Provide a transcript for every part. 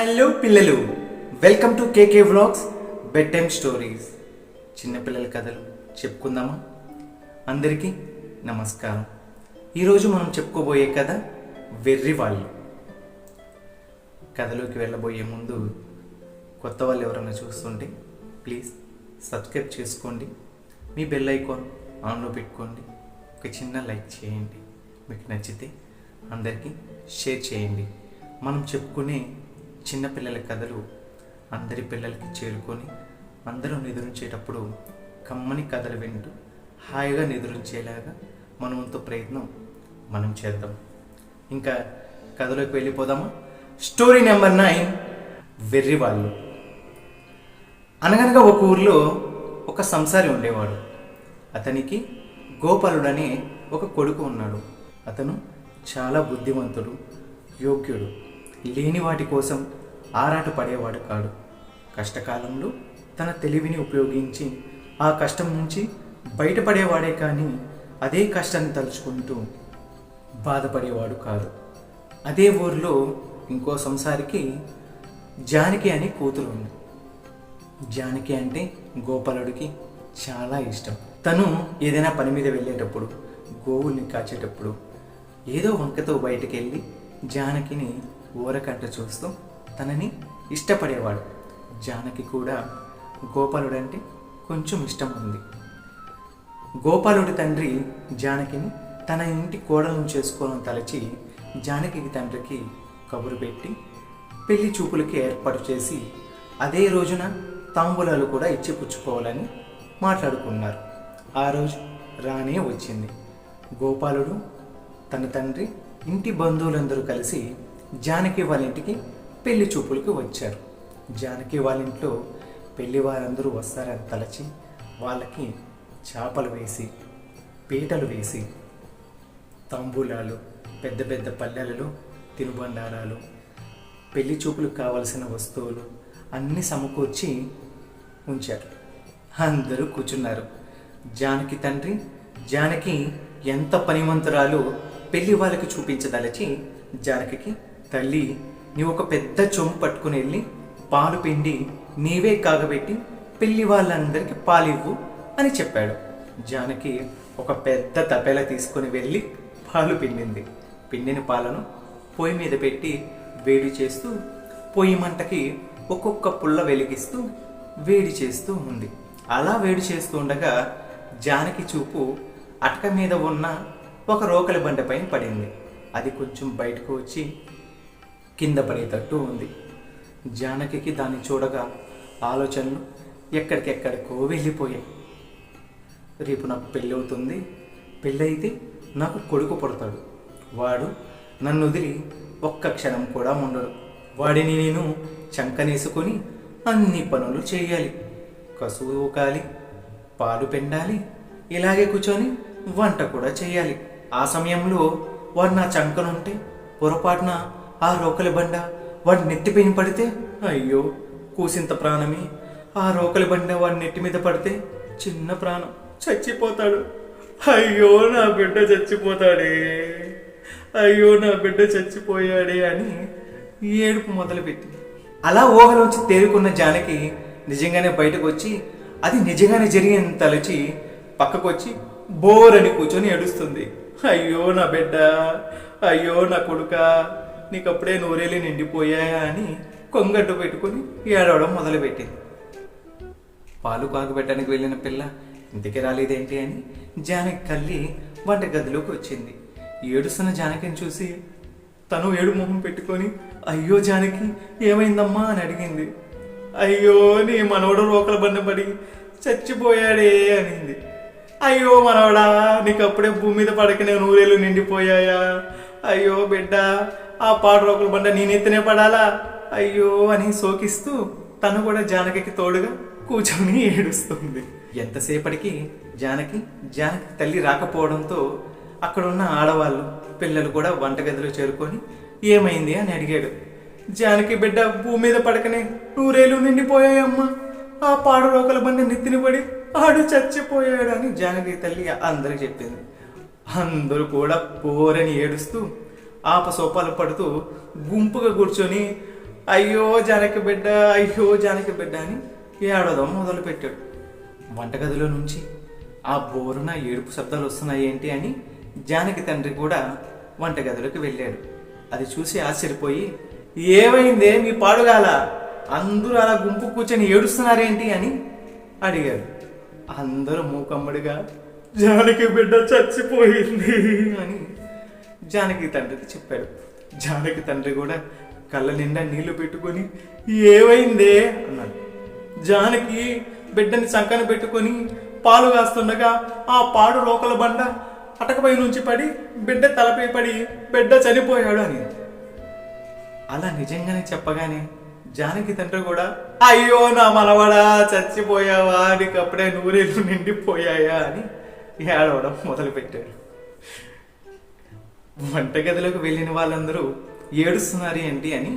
Hello పిల్లలు, welcome to KK vlogs bed time stories. చిన్నపిల్లల కథలు చెప్పుకుందామా? అందరికీ నమస్కారం. ఈరోజు మనం చెప్పుకోబోయే కథ వెర్రివాళ్ళు. కథలోకి వెళ్ళబోయే ముందు కొత్త వాళ్ళు ఎవరైనా చూస్తుంటే ప్లీజ్ సబ్స్క్రైబ్ చేసుకోండి, మీ బెల్ ఐకాన్ ఆన్లో పెట్టుకోండి, ఒక చిన్న లైక్ చేయండి, మీకు నచ్చితే అందరికీ షేర్ చేయండి. మనం చెప్పుకునే చిన్నపిల్లల కథలు అందరి పిల్లలకి చేరుకొని అందరూ నిద్రించేటప్పుడు కమ్మని కథలు వింటూ హాయిగా నిద్రించేలాగా మనమంతో ప్రయత్నం మనం చేద్దాం. ఇంకా కథలోకి వెళ్ళిపోదామా? Story number 9, వెర్రివాళ్ళు. అనగనగా ఒక ఊర్లో ఒక సంసారి ఉండేవాడు. అతనికి గోపాలుడనే ఒక కొడుకు ఉన్నాడు. అతను చాలా బుద్ధిమంతుడు, యోగ్యుడు, లేని వాటి కోసం ఆరాట పడేవాడు కాడు. కష్టకాలంలో తన తెలివిని ఉపయోగించి ఆ కష్టం నుంచి బయటపడేవాడే కానీ అదే కష్టాన్ని తలుచుకుంటూ బాధపడేవాడు కాదు. అదే ఊరిలో ఇంకో సంసారికి జానకి అని కూతురు ఉంది. జానకి అంటే గోపాలుడికి చాలా ఇష్టం. తను ఏదైనా పని మీద వెళ్ళేటప్పుడు, గోవుల్ని కాచేటప్పుడు ఏదో వంకతో బయటకు వెళ్ళి జానకిని ఊరకంట చూస్తూ తనని ఇష్టపడేవాడు. జానకి కూడా గోపాలుడంటే కొంచెం ఇష్టం ఉంది. గోపాలుడి తండ్రి జానకిని తన ఇంటి కోడలను చేసుకోవాలని తలచి జానకి తండ్రికి కబురు పెట్టి పెళ్లి చూపులకి ఏర్పాటు చేసి అదే రోజున తాంబూలాలు కూడా ఇచ్చి పుచ్చుకోవాలని మాట్లాడుకున్నారు. ఆ రోజు రానే వచ్చింది. గోపాలుడు తన తండ్రి ఇంటి బంధువులందరూ కలిసి జానకి వాళ్ళ ఇంటికి పెళ్లి చూపులకు వచ్చారు. జానకి వాళ్ళ ఇంట్లో పెళ్లి వారందరూ వస్తారని తలచి వాళ్ళకి చేపలు వేసి, పీటలు వేసి, తాంబూలాలు, పెద్ద పెద్ద పల్లెలలో తినుబండారాలు, పెళ్లి చూపులకు కావలసిన వస్తువులు అన్నీ సమకూర్చి ఉంచారు. అందరూ కూర్చున్నారు. జానకి తండ్రి జానకి ఎంత పనిమంతురాలు పెళ్లి వాళ్ళకి చూపించదలచి జానకి, తల్లి నీవు ఒక పెద్ద చొమ్ము పట్టుకుని వెళ్ళి పాలు పిండి నీవే కాగబెట్టి పెళ్లి వాళ్ళందరికీ పాలివ్వు అని చెప్పాడు. జానకి ఒక పెద్ద తపేలా తీసుకుని వెళ్ళి పాలు పిండింది. పిండిన పాలను పొయ్యి మీద పెట్టి వేడి చేస్తూ పొయ్యి మంటకి ఒక్కొక్క పుల్ల వెలిగిస్తూ వేడి చేస్తూ ఉంది. అలా వేడి చేస్తూ ఉండగా జానకి చూపు అటక మీద ఉన్న ఒక రోకలి బండపైన పడింది. అది కొంచెం బయటకు వచ్చి కింద పడేటట్టు ఉంది. జానకి దాన్ని చూడగా ఆలోచనలు ఎక్కడికెక్కడికో వెళ్ళిపోయాయి. రేపు నాకు పెళ్ళి అవుతుంది, పెళ్ళి అయితే నాకు కొడుకు పుడతాడు. వాడు నన్ను వదిలి ఒక్క క్షణం కూడా ఉండడు. వాడిని నేను చంకనేసుకొని అన్ని పనులు చేయాలి. కసువు ఊకాలి, పాలు పెండాలి, ఇలాగే కూర్చొని వంట కూడా చేయాలి. ఆ సమయంలో వాడు నా చంకనుంటే పొరపాటున ఆ రోకలి బండ వాడి నెత్తిపైన పడితే, అయ్యో కూసింత ప్రాణమే. ఆ రోకలి బండ వాడి నెత్తి మీద పడితే చిన్న ప్రాణం చచ్చిపోతాడు. అయ్యో నా బిడ్డ చచ్చిపోతాడే, అయ్యో నా బిడ్డ చచ్చిపోయాడే అని ఏడుపు మొదలుపెట్టింది. అలా ఊహలోంచి తేరుకున్న జానకి నిజంగానే బయటకు వచ్చి అది నిజంగానే జరిగిందని తలచి పక్కకు వచ్చి బోరని కూర్చొని ఏడుస్తుంది. అయ్యో నా బిడ్డ, అయ్యో నా కొడుక, నీకప్పుడే నూరేళ్ళు నిండిపోయాయా అని కొంగట్టు పెట్టుకుని ఏడవడం మొదలుపెట్టింది. పాలు కాగబెట్టడానికి వెళ్ళిన పిల్ల ఇంటికి రాలేదేంటి అని జానకి కళ్ళి వంటగదిలోకి వచ్చింది. ఏడుస్తున్న జానకిని చూసి తను ఏడు మొహం పెట్టుకొని, అయ్యో జానకి ఏమైందమ్మా అని అడిగింది. అయ్యో నీ మనవడు రోకల బండ పడి చచ్చిపోయాడే అనింది. అయ్యో మనవడా, నీకు అప్పుడే భూమి మీద పడకనే నూరేళ్ళు నిండిపోయాయా? అయ్యో బిడ్డ, ఆ పాడు రోకల బండ నేనెత్తనే పడాలా? అయ్యో అని సోకిస్తూ తను కూడా జానకి తోడుగా కూర్చొని ఏడుస్తుంది. ఎంతసేపటికి జానకి తల్లి రాకపోవడంతో అక్కడున్న ఆడవాళ్ళు, పిల్లలు కూడా వంటగదిలో చేరుకొని ఏమైంది అని అడిగాడు. జానకి బిడ్డ భూమి మీద పడకనే నూరేళ్ళు నిండిపోయాయమ్మా, ఆ పాడు రోకల బండ నెత్తిన పడి ఆడు చచ్చిపోయాడు అని జానకి తల్లి అందరికి చెప్పింది. అందరూ కూడా పోరని ఏడుస్తూ ఆపసోపాలు పడుతూ గుంపుగా కూర్చొని అయ్యో జానకి బిడ్డ, అయ్యో జానకి బిడ్డ అని ఏడవడం మొదలుపెట్టాడు. వంటగదిలో నుంచి ఆ బోరున ఏడుపు శబ్దాలు వస్తున్నాయి ఏంటి అని జానకి తండ్రి కూడా వంటగదిలోకి వెళ్ళాడు. అది చూసి ఆశ్చర్యపోయి, ఏమైందే మీ పాడుగాల, అందరూ అలా గుంపు కూర్చొని ఏడుస్తున్నారేంటి అని అడిగాడు. అందరూ మూకమ్మడిగా జానకి బిడ్డ చచ్చిపోయింది అని జానకి తండ్రికి చెప్పాడు. జానకి తండ్రి కూడా కళ్ళ నిండా నీళ్లు పెట్టుకొని ఏమైందే అన్నాడు. జానకి బిడ్డని సంకన పెట్టుకొని పాలు కాస్తుండగా ఆ పాడు రోకల బండ అటకపై నుంచి పడి బిడ్డ తలపై పడి బిడ్డ చనిపోయాడు అని. అలా నిజంగానే చెప్పగానే జానకి తండ్రి కూడా అయ్యో నా మనవడా చచ్చిపోయావా, నీకు అప్పుడే నూరేళ్ళు నిండిపోయాయా అని ఏడవడం మొదలుపెట్టాడు. వంటగదిలోకి వెళ్ళిన వాళ్ళందరూ ఏడుస్తున్నారు ఏంటి అని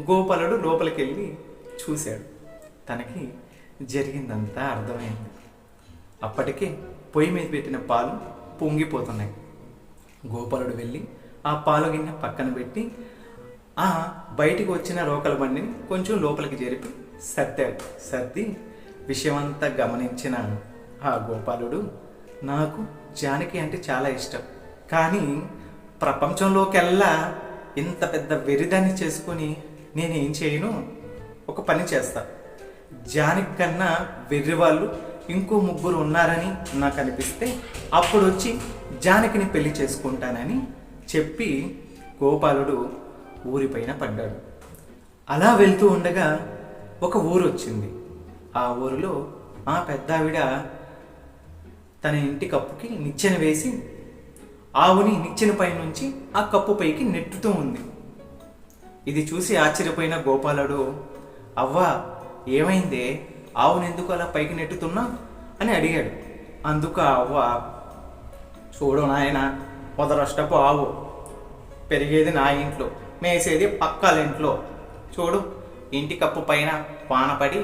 గోపాలుడు లోపలికి వెళ్ళి చూశాడు. తనకి జరిగిందంతా అర్థమైంది. అప్పటికే పొయ్యి మీద పెట్టిన పాలు పొంగిపోతున్నాయి. గోపాలుడు వెళ్ళి ఆ పాలు గిన్నె పక్కన పెట్టి ఆ బయటికి వచ్చిన రోకల బండిని కొంచెం లోపలికి జరిపి సర్దాడు. సర్ది విషయమంతా గమనించిన ఆ గోపాలుడు, నాకు జానకి అంటే చాలా ఇష్టం, కానీ ప్రపంచంలోకెల్లా ఇంత పెద్ద వెరిదాన్ని చేసుకొని నేనేం చేయను, ఒక పని చేస్తా, జానకి కన్నా వెర్రి వాళ్ళు ఇంకో ముగ్గురు ఉన్నారని నాకు అనిపిస్తే అప్పుడు వచ్చి జానకిని పెళ్లి చేసుకుంటానని చెప్పి గోపాలుడు ఊరిపైన పడ్డాడు. అలా వెళ్తూ ఉండగా ఒక ఊరు వచ్చింది. ఆ ఊరిలో ఆ పెద్దావిడ తన ఇంటి కప్పుకి నిచ్చెన వేసి ఆవుని నిచ్చెన పై నుంచి ఆ కప్పు పైకి నెట్టుతూ ఉంది. ఇది చూసి ఆశ్చర్యపోయిన గోపాలుడు, అవ్వా ఏమైందే, ఆవుని ఎందుకు అలా పైకి నెట్టుతున్నా అని అడిగాడు. అందుకు అవ్వ, చూడు నాయన, మొదలష్టపు ఆవు, పెరిగేది నా ఇంట్లో, మేసేది పక్కల ఇంట్లో. చూడు, ఇంటి కప్పు పైన వానపడి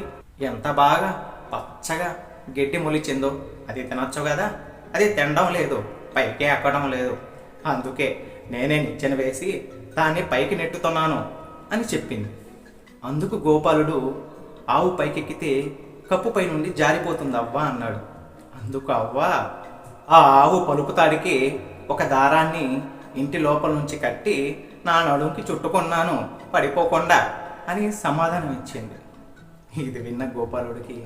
ఎంత బాగా పచ్చగా గడ్డి మొలిచిందో, అది తినొచ్చు కదా, అది తినడం లేదు, పైకి ఎక్కడం లేదు, అందుకే నేనే నిచ్చెన వేసి దాన్ని పైకి నెట్టుతున్నాను అని చెప్పింది. అందుకు గోపాలుడు, ఆవు పైకెక్కితే కప్పు పై నుండి జారిపోతుంది అవ్వా అన్నాడు. అందుకు అవ్వ, ఆ ఆవు పలుపుతాడికి ఒక దారాన్ని ఇంటి లోపల నుంచి కట్టి నా నడుంకి చుట్టుకున్నాను పడిపోకుండా అని సమాధానం ఇచ్చింది. ఇది విన్న గోపాలుడికి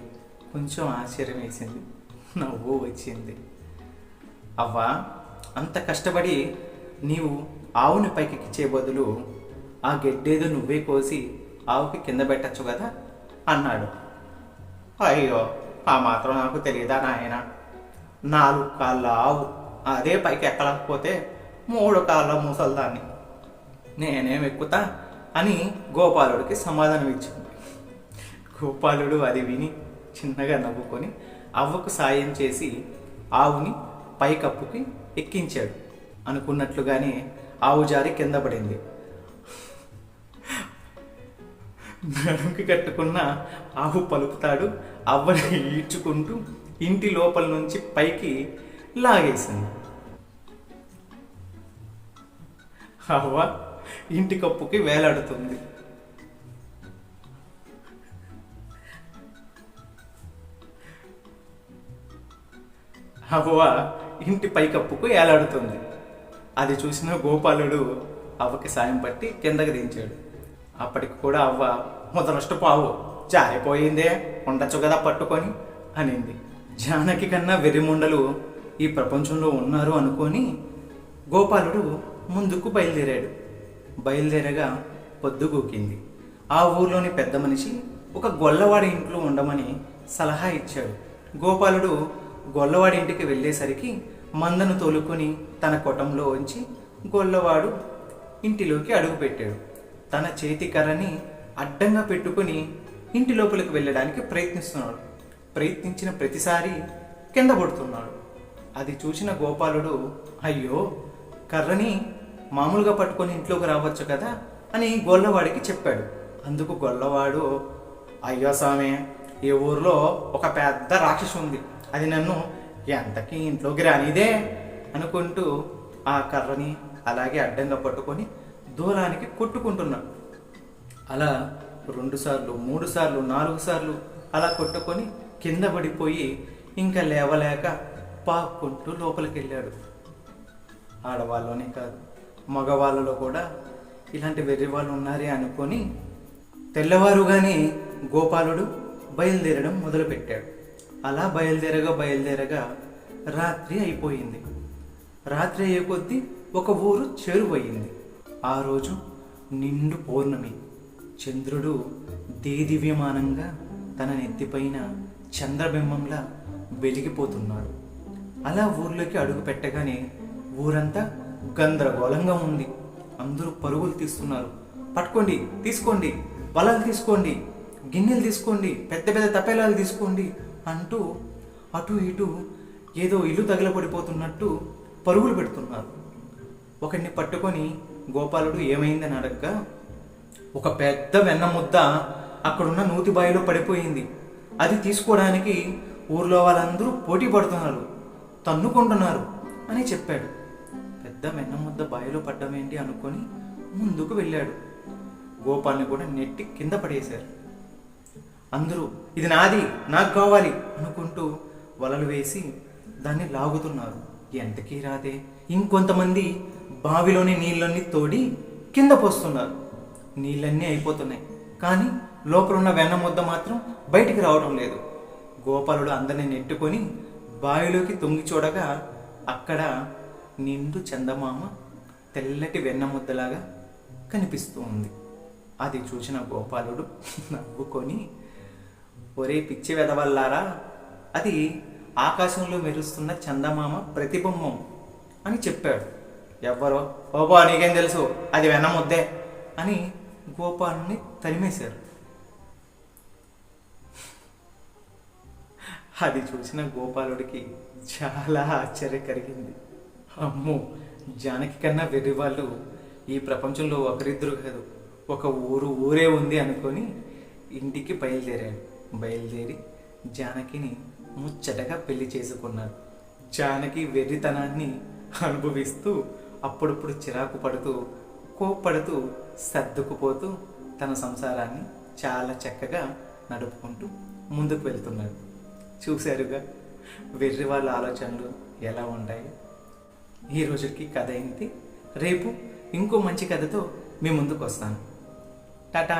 కొంచెం ఆశ్చర్యం వేసింది, నవ్వు వచ్చింది. అవ్వా, అంత కష్టపడి నీవు ఆవుని పైకెక్కిచ్చే బదులు ఆ గడ్డేదో నువ్వే కోసి ఆవుకి కింద పెట్టచ్చు కదా అన్నాడు. అయ్యో, ఆ మాత్రం నాకు తెలియదా నాయన, 4 కాళ్ళ ఆవు అదే పైకి ఎక్కలేకపోతే 3 కాళ్ళ ముసల్దాన్ని నేనేం ఎక్కుతా అని గోపాలుడికి సమాధానం ఇచ్చింది. గోపాలుడు అది విని చిన్నగా నవ్వుకొని అవ్వకు సాయం చేసి ఆవుని పైకప్పుకి ఎక్కించాడు. అనుకున్నట్లుగానే ఆవు జారి కింద పడింది. నడుంకి కట్టుకున్న ఆవు పలుపుతాడు అవ్వని ఈడ్చుకుంటూ ఇంటి లోపల నుంచి పైకి లాగేసింది. అవ్వ ఇంటి కప్పుకి వేలాడుతుంది. అవ్వ ఇంటి పైకప్పుకు ఏలాడుతుంది. అది చూసిన గోపాలుడు అవ్వకి సాయం పట్టి కిందకి దించాడు. అప్పటికి కూడా అవ్వ, మొదలష్టపు ఆవు జారిపోయిందే, ఉండొచ్చు కదా పట్టుకొని అనింది. జానకి కన్నా వెర్రిముండలు ఈ ప్రపంచంలో ఉన్నారు అనుకొని గోపాలుడు ముందుకు బయలుదేరాడు. బయలుదేరగా పొద్దుగూకింది. ఆ ఊర్లోని పెద్ద మనిషి ఒక గొల్లవాడి ఇంట్లో ఉండమని సలహా ఇచ్చాడు. గోపాలుడు గొల్లవాడి ఇంటికి వెళ్ళేసరికి మందను తోలుకొని తన కొటంలో ఉంచి గొల్లవాడు ఇంటిలోకి అడుగుపెట్టాడు. తన చేతి కర్రని అడ్డంగా పెట్టుకుని ఇంటి లోపలికి వెళ్ళడానికి ప్రయత్నిస్తున్నాడు. ప్రయత్నించిన ప్రతిసారి కింద పడుతున్నాడు. అది చూసిన గోపాలుడు, అయ్యో, కర్రని మామూలుగా పట్టుకొని ఇంట్లోకి రావచ్చు కదా అని గొల్లవాడికి చెప్పాడు. అందుకు గొల్లవాడు, అయ్యో స్వామి, ఈ ఊర్లో ఒక పెద్ద రాక్షసు ఉంది, అది నన్ను ఎంతకీ ఇంట్లోకి రానిదే అనుకుంటూ ఆ కర్రని అలాగే అడ్డంగా పట్టుకొని దూరానికి కొట్టుకుంటున్నాడు. అలా 2 సార్లు 3 సార్లు 4 సార్లు అలా కొట్టుకొని కింద పడిపోయి ఇంకా లేవలేక పాక్కుంటూ లోపలికి వెళ్ళాడు. ఆడవాళ్ళనే కాదు, మగవాళ్ళలో కూడా ఇలాంటి వెర్రి వాళ్ళు ఉన్నారే అనుకొని తెల్లవారుగానే గోపాలుడు బయలుదేరడం మొదలుపెట్టాడు. అలా బయలుదేరగా రాత్రి అయిపోయింది. రాత్రి అయ్యే కొద్దీ ఒక ఊరు చేరువయ్యింది. ఆ రోజు నిండు పౌర్ణమి. చంద్రుడు దేదీవ్యమానంగా తన నెత్తిపైన చంద్రబింబంలా వెలిగిపోతున్నాడు. అలా ఊర్లోకి అడుగు పెట్టగానే ఊరంతా గందరగోళంగా ఉంది. అందరూ పరుగులు తీస్తున్నారు. పట్టుకోండి, తీసుకోండి, వలలు తీసుకోండి, గిన్నెలు తీసుకోండి, పెద్ద పెద్ద తపేలాలు తీసుకోండి అంటూ అటు ఇటు ఏదో ఇల్లు తగలబడిపోతున్నట్టు పరుగులు పెడుతున్నారు. ఒకరిని పట్టుకొని గోపాలుడు ఏమైందని అడగ్గా, ఒక పెద్ద వెన్న ముద్ద అక్కడున్న నూతి బావిలో పడిపోయింది. అది తీసుకోవడానికి ఊర్లో వాళ్ళందరూ పోటీ పడుతున్నారు, తన్నుకుంటున్నారు అని చెప్పాడు. పెద్ద వెన్న ముద్ద బావిలో పడ్డమేంటి అనుకొని ముందుకు వెళ్ళాడు. గోపాల్ని కూడా నెట్టి కింద పడేశారు. అందరూ ఇది నాది, నాకు కావాలి అనుకుంటూ వలలు వేసి దాన్ని లాగుతున్నారు. ఎంతకీ రాదే. ఇంకొంతమంది బావిలోని నీళ్ళన్నీ తోడి కింద పోస్తున్నారు. నీళ్ళన్నీ అయిపోతున్నాయి, కానీ లోపలున్న వెన్న ముద్ద మాత్రం బయటికి రావడం లేదు. గోపాలుడు అందరిని నెట్టుకొని బావిలోకి తొంగి చూడగా అక్కడ నిండు చందమామ తెల్లటి వెన్న ముద్దలాగా కనిపిస్తూ ఉంది. అది చూసిన గోపాలుడు నవ్వుకొని, ఒరే పిచ్చి వెదవల్లారా, అది ఆకాశంలో మెరుస్తున్న చందమామ ప్రతిబింబం అని చెప్పాడు. ఎవ్వరో ఓబో నీకేం తెలుసు, అది వెన్న ముద్దే అని గోపాలుని తరిమేశారు. అది చూసిన గోపాలుడికి చాలా ఆశ్చర్యం కలిగింది. అమ్మో, జానకి కన్నా వెర్రి వాళ్ళు ఈ ప్రపంచంలో ఒకరిద్దరు కాదు, ఒక ఊరే ఉంది అనుకొని ఇంటికి బయలుదేరి జానకిని ముచ్చటగా పెళ్లి చేసుకున్నాడు. జానకి వెర్రితనాన్ని అనుభవిస్తూ అప్పుడప్పుడు చిరాకు పడుతూ కోప్పడుతూ సర్దుకుపోతూ తన సంసారాన్ని చాలా చక్కగా నడుపుకుంటూ ముందుకు వెళ్తున్నాడు. చూశారుగా వెర్రి వాళ్ళ ఆలోచనలు ఎలా ఉంటాయి. ఈ రోజుకి కథ ఏంటి. రేపు ఇంకో మంచి కథతో మీ ముందుకు వస్తాను. టాటా.